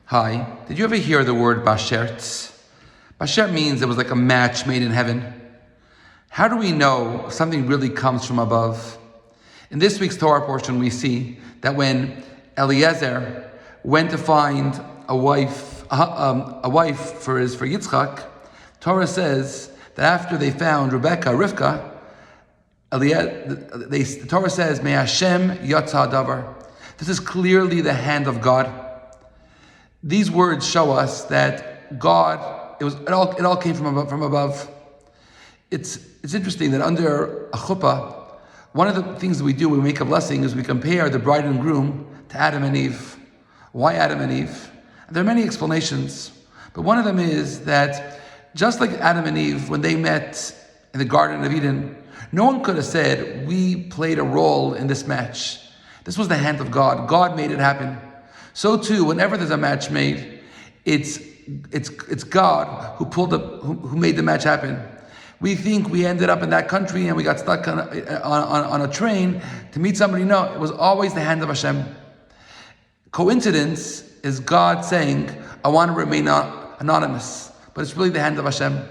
Hi, did you ever hear the word Bashert? Bashert means it was like a match made in heaven. How do we know something really comes from above? In this week's Torah portion, we see that when Eliezer went to find a wife for Yitzchak, Torah says that after they found Rivka, the Torah says, "May Hashem yatsa hadvar." This is clearly the hand of God. These words show us that God, it all came from above. It's interesting that under a chuppah, one of the things that we do when we make a blessing is we compare the bride and groom to Adam and Eve. Why Adam and Eve? There are many explanations, but one of them is that just like Adam and Eve, when they met in the Garden of Eden, no one could have said, we played a role in this match. This was the hand of God. God made it happen. So too, whenever there's a match made, it's God who made the match happen. We think we ended up in that country and we got stuck on a train to meet somebody. No, it was always the hand of Hashem. Coincidence is God saying, I want to remain anonymous, but it's really the hand of Hashem.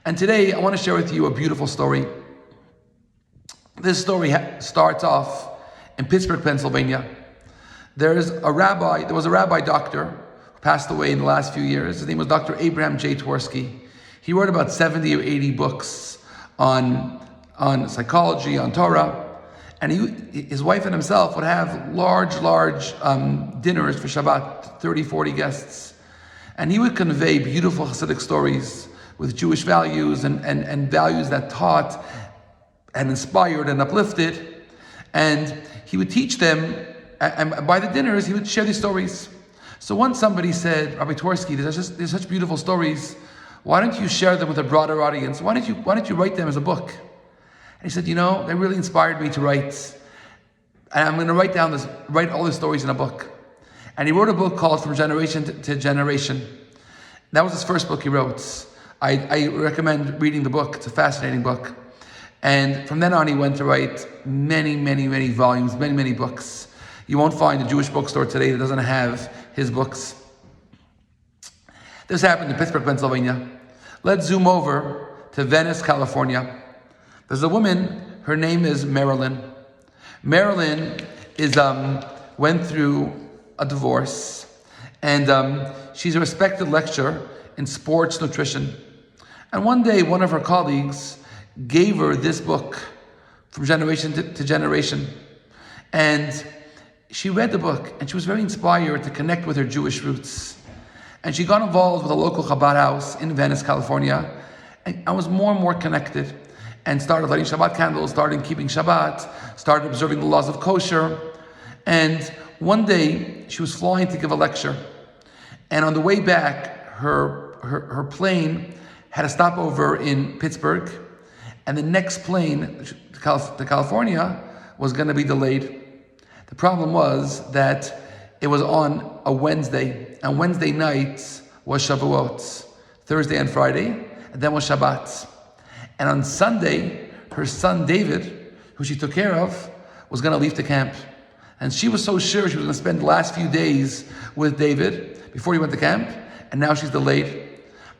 And today I want to share with you a beautiful story. This story starts off in Pittsburgh, Pennsylvania. There was a rabbi doctor who passed away in the last few years. His name was Dr. Abraham J. Twersky. He wrote about 70 or 80 books on psychology, on Torah. And his wife and himself would have large dinners for Shabbat, 30, 40 guests. And he would convey beautiful Hasidic stories with Jewish values and values that taught and inspired and uplifted. And he would teach them, and by the dinners, he would share these stories. So once somebody said, Rabbi Twersky, there's such beautiful stories. Why don't you share them with a broader audience? Why don't you write them as a book? And he said, they really inspired me to write. And I'm going to write all the stories in a book. And he wrote a book called From Generation to Generation. That was his first book he wrote. I recommend reading the book. It's a fascinating book. And from then on, he went to write many, many, many volumes, many, many books. You won't find a Jewish bookstore today that doesn't have his books. This happened in Pittsburgh, Pennsylvania. Let's zoom over to Venice, California. There's a woman, her name is Marilyn. Marilyn went through a divorce, and she's a respected lecturer in sports nutrition. And one day, one of her colleagues gave her this book, From Generation to Generation. And she read the book, and she was very inspired to connect with her Jewish roots. And she got involved with a local Chabad house in Venice, California, and I was more and more connected, and started lighting Shabbat candles, started keeping Shabbat, started observing the laws of kosher. And one day, she was flying to give a lecture. And on the way back, her plane had a stopover in Pittsburgh, and the next plane to California was going to be delayed. The problem was that it was on a Wednesday, and Wednesday night was Shavuot, Thursday and Friday, and then was Shabbat. And on Sunday, her son David, who she took care of, was going to leave to camp. And she was so sure she was going to spend the last few days with David before he went to camp, and now she's delayed.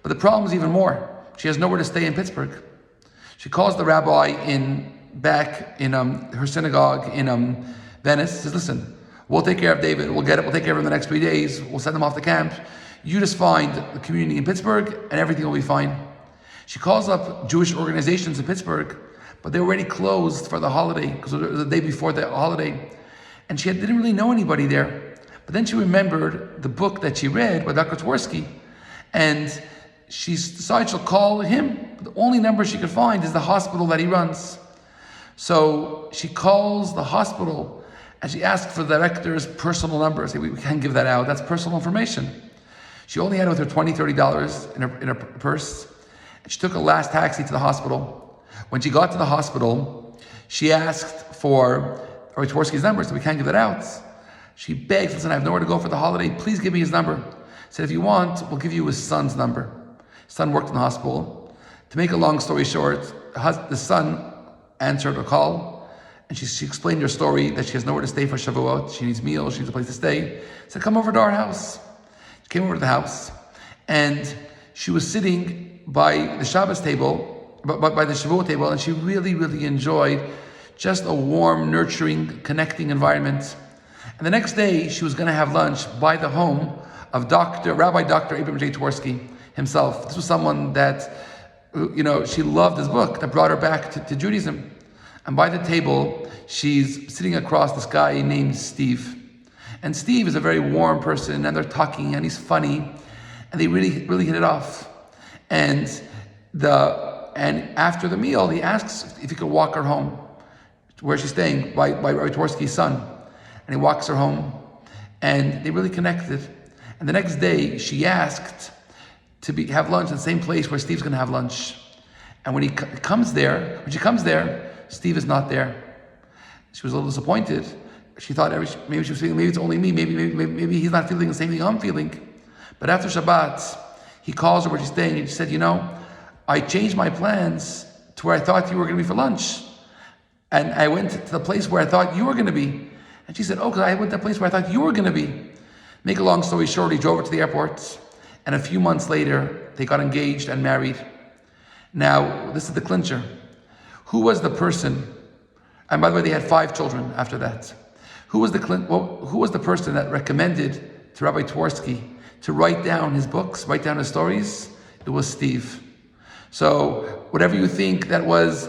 But the problem is even more. She has nowhere to stay in Pittsburgh. She calls the rabbi back in her synagogue in Venice, says, listen, we'll take care of David, we'll take care of him the next 3 days, we'll send him off to camp. You just find the community in Pittsburgh and everything will be fine. She calls up Jewish organizations in Pittsburgh, but they were already closed for the holiday, because it was the day before the holiday. And she didn't really know anybody there. But then she remembered the book that she read by Dr. Twersky, and she decided she'll call him. The only number she could find is the hospital that he runs. So she calls the hospital and she asked for the director's personal number. Say, we can't give that out. That's personal information. She only had with her $20, $30 in her purse. And she took a last taxi to the hospital. When she got to the hospital, she asked for Twersky's number. So we can't give that out. She begged, listen, I have nowhere to go for the holiday. Please give me his number. Said, if you want, we'll give you his son's number. His son worked in the hospital. To make a long story short, the son answered a call, and she explained her story that she has nowhere to stay for Shavuot. She needs meals, she needs a place to stay. Said, come over to our house. came over to the house, and she was sitting by the Shabbos table, by the Shavuot table, and she really, really enjoyed just a warm, nurturing, connecting environment. And the next day, she was going to have lunch by the home of Rabbi Dr. Abram J. Twersky himself. This was someone that, she loved his book, that brought her back to Judaism. And by the table, she's sitting across this guy named Steve. And Steve is a very warm person, and they're talking, and he's funny, and they really, really hit it off. And after the meal, he asks if he could walk her home, where she's staying, by Rabbi Twersky's son. And he walks her home, and they really connected. And the next day, she asked to have lunch in the same place where Steve's going to have lunch. And when she comes there, Steve is not there. She was a little disappointed. She thought maybe she was feeling, maybe it's only me, maybe he's not feeling the same thing I'm feeling. But after Shabbat, he calls her where she's staying, and she said, I changed my plans to where I thought you were going to be for lunch. And I went to the place where I thought you were going to be. And she said, because I went to the place where I thought you were going to be. Make a long story short, he drove her to the airport, and a few months later, they got engaged and married. Now, this is the clincher. Who was the person, and by the way, they had 5 children after that. Who was the person that recommended to Rabbi Twersky to write down his books, write down his stories? It was Steve. So, whatever you think it was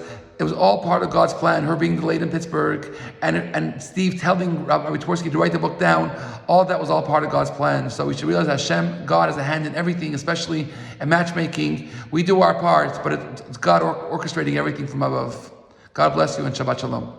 all part of God's plan, her being delayed in Pittsburgh, and Steve telling Rabbi Twersky to write the book down, all that was all part of God's plan. So we should realize that God has a hand in everything, especially in matchmaking. We do our part, but it's God orchestrating everything from above. God bless you and Shabbat Shalom.